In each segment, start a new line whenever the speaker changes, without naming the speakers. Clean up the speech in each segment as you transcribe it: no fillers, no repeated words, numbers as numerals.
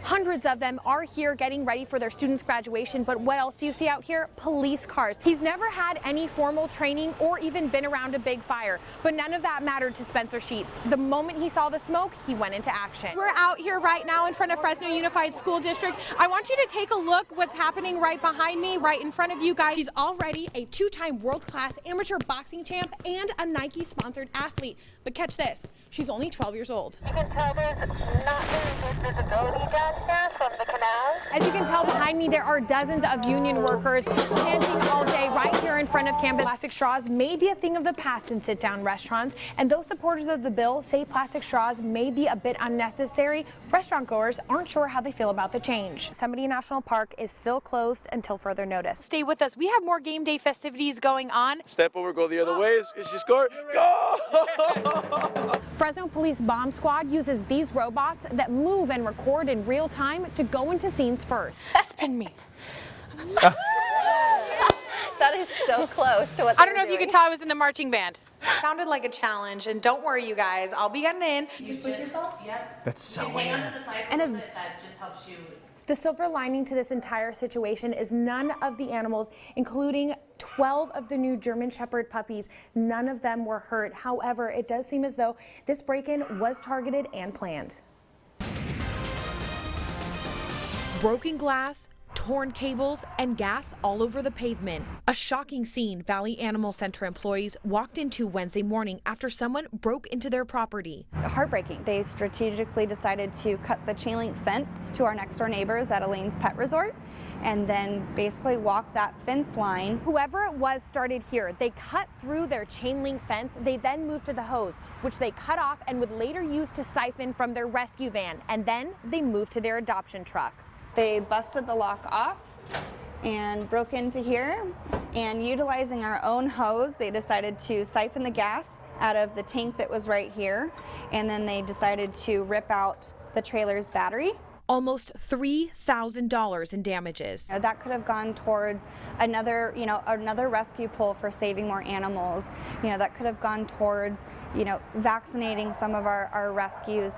Hundreds of them are here getting ready for their students' graduation, but what else do you see out here? Police cars. He's never had any formal training or even been around a big fire, but none of that mattered to Spencer Sheets. The moment he saw the smoke, he went into action.
We're out here right now in front of Fresno Unified School District. I want you to take a look what's happening right behind me, right in front of you guys.
She's already a two-time world-class amateur boxing champ and a Nike-sponsored athlete. But catch this, she's only 12 years old.
You can tell there's not very good visibility down here from the canal.
As you can tell behind me, there are dozens of union workers standing all day right here in front of campus.
Plastic straws may be a thing of the past in sit-down restaurants, and those supporters of the bill say plastic straws may be a bit unnecessary. Restaurant goers aren't sure how they feel about the change. Yosemite National Park is still closed until further notice.
Stay with us. We have more game day festivities going on.
Step over, go the other way. Is she scored? Go!
Fresno Police Bomb Squad uses these robots that move and record in real time to go into scenes first.
Spin me.
That is so close to what
I don't know if you could tell I was in the marching band. Sounded like a challenge, and don't worry, you guys, I'll be getting in.
You push yourself? Yep.
That's so
weird.
weird.
And that just helps you.
The silver lining to this entire situation is none of the animals, including 12 of the new German Shepherd puppies, none of them were hurt. However, it does seem as though this break-in was targeted and planned.
Broken glass, torn cables, and gas all over the pavement. A shocking scene Valley Animal Center employees walked into Wednesday morning after someone broke into their property.
Heartbreaking. They strategically decided to cut the chain link fence to our next door neighbors at Elaine's Pet Resort, and then basically walk that fence line.
Whoever it was started here. They cut through their chain link fence. They then moved to the hose, which they cut off and would later use to siphon from their rescue van. And then they moved to their adoption truck.
They busted the lock off and broke into here, and utilizing our own hose, they decided to siphon the gas out of the tank that was right here, and then they decided to rip out the trailer's battery.
Almost $3,000 in damages.
That could have gone towards another rescue pull for saving more animals. That could have gone towards vaccinating some of our rescues,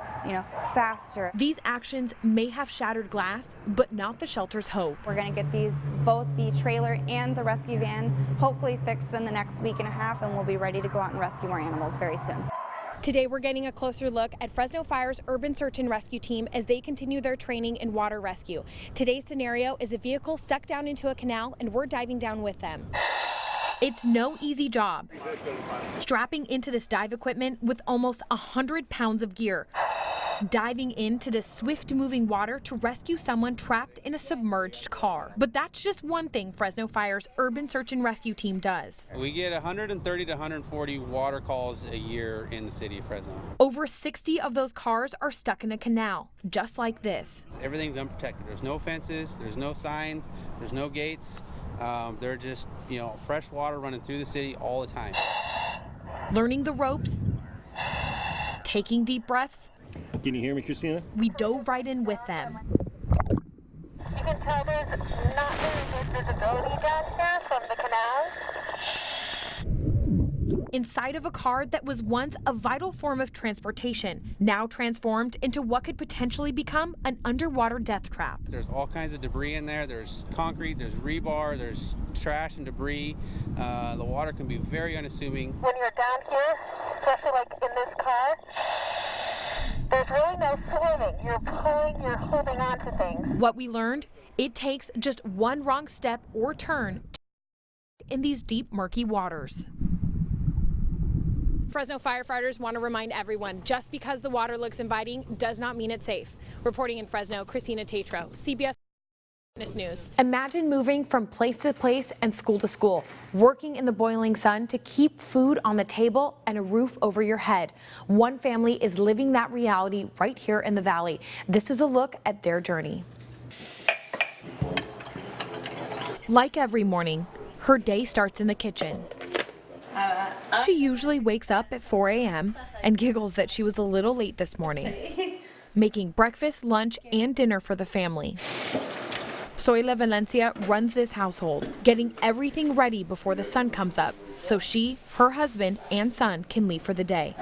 faster.
These actions may have shattered glass, but not the shelter's hope.
We're going to get both the trailer and the rescue van, hopefully fixed in the next week and a half, and we'll be ready to go out and rescue more animals very soon.
Today we're getting a closer look at Fresno Fire's Urban Search and Rescue Team as they continue their training in water rescue. Today's scenario is a vehicle stuck down into a canal, and we're diving down with them. It's no easy job, strapping into this dive equipment with almost 100 pounds of gear, diving into this swift-moving water to rescue someone trapped in a submerged car. But that's just one thing Fresno Fire's Urban Search and Rescue Team does.
We get 130 to 140 water calls a year in the city of Fresno.
Over 60 of those cars are stuck in a canal, just like this.
Everything's unprotected. There's no fences, there's no signs, there's no gates. They're just, fresh water running through the city all the time.
Learning the ropes, taking deep breaths.
Can you hear me, Christina?
We dove right in with them.
You can tell there's not very good visibility down here from the canal.
Inside of a car that was once a vital form of transportation, now transformed into what could potentially become an underwater death trap.
There's all kinds of debris in there. There's concrete, there's rebar, there's trash and debris. The water can be very unassuming.
When you're down here, especially like in this car, there's really no swimming. You're pulling, you're holding on to things.
What we learned, it takes just one wrong step or turn in these deep, murky waters.
Fresno firefighters want to remind everyone, just because the water looks inviting does not mean it's safe. Reporting in Fresno, Christina Tetreault, CBS News.
Imagine moving from place to place and school to school, working in the boiling sun to keep food on the table and a roof over your head. One family is living that reality right here in the Valley. This is a look at their journey. Like every morning, her day starts in the kitchen. She usually wakes up at 4 a.m. and giggles that she was a little late this morning, making breakfast, lunch, and dinner for the family. Zoila Valencia runs this household, getting everything ready before the sun comes up so she, her husband, and son can leave for the day.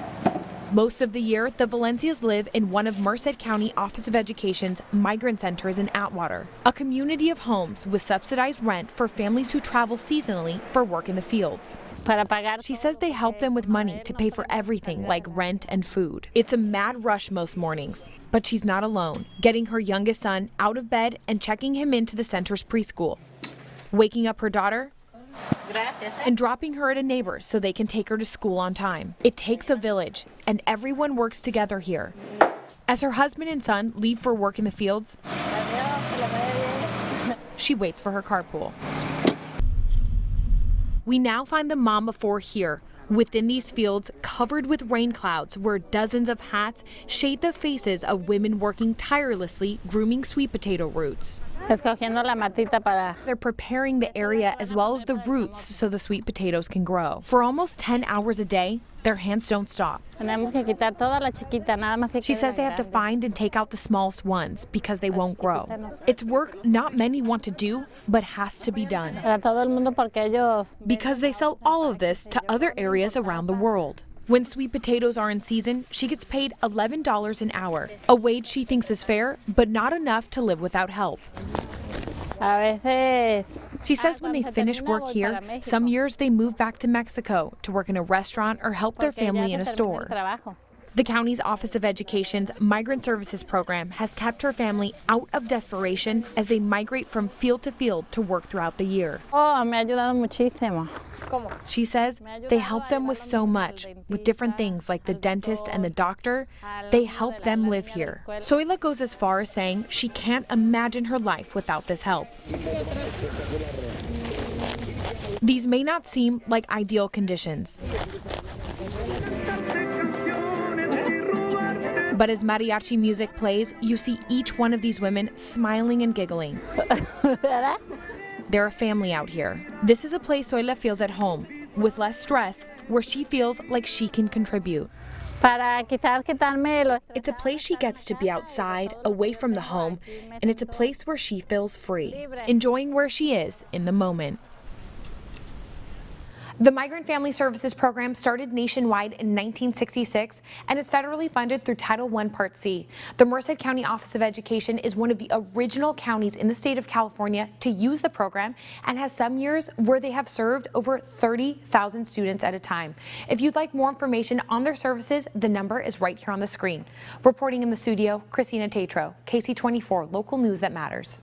Most of the year, the Valencias live in one of Merced County Office of Education's migrant centers in Atwater, a community of homes with subsidized rent for families who travel seasonally for work in the fields. She says they help them with money to pay for everything like rent and food. It's a mad rush most mornings, but she's not alone, getting her youngest son out of bed and checking him into the center's preschool, waking up her daughter, and dropping her at a neighbor's so they can take her to school on time. It takes a village, and everyone works together here. As her husband and son leave for work in the fields, she waits for her carpool. We now find the mom of four here, within these fields covered with rain clouds where dozens of hats shade the faces of women working tirelessly grooming sweet potato roots. They're preparing the area as well as the roots so the sweet potatoes can grow. For almost 10 hours a day, their hands don't stop. She says they have to find and take out the smallest ones because they won't grow. It's work not many want to do, but has to be done. Because they sell all of this to other areas around the world. When sweet potatoes are in season, she gets paid $11 an hour, a wage she thinks is fair, but not enough to live without help. She says when they finish work here, some years they move back to Mexico to work in a restaurant or help their family in a store. The county's Office of Education's Migrant Services program has kept her family out of desperation as they migrate from field to field to work throughout the year. She says they help them with so much, with different things like the dentist and the doctor. They help them live here. Zoila goes as far as saying she can't imagine her life without this help. These may not seem like ideal conditions. But as mariachi music plays, you see each one of these women smiling and giggling. They're a family out here. This is a place Zoila feels at home, with less stress, where she feels like she can contribute. It's a place she gets to be outside, away from the home, and it's a place where she feels free, enjoying where she is in the moment. The Migrant Family Services Program started nationwide in 1966 and is federally funded through Title I Part C. The Merced County Office of Education is one of the original counties in the state of California to use the program and has some years where they have served over 30,000 students at a time. If you'd like more information on their services, the number is right here on the screen. Reporting in the studio, Christina Tetreault, KC24, local news that matters.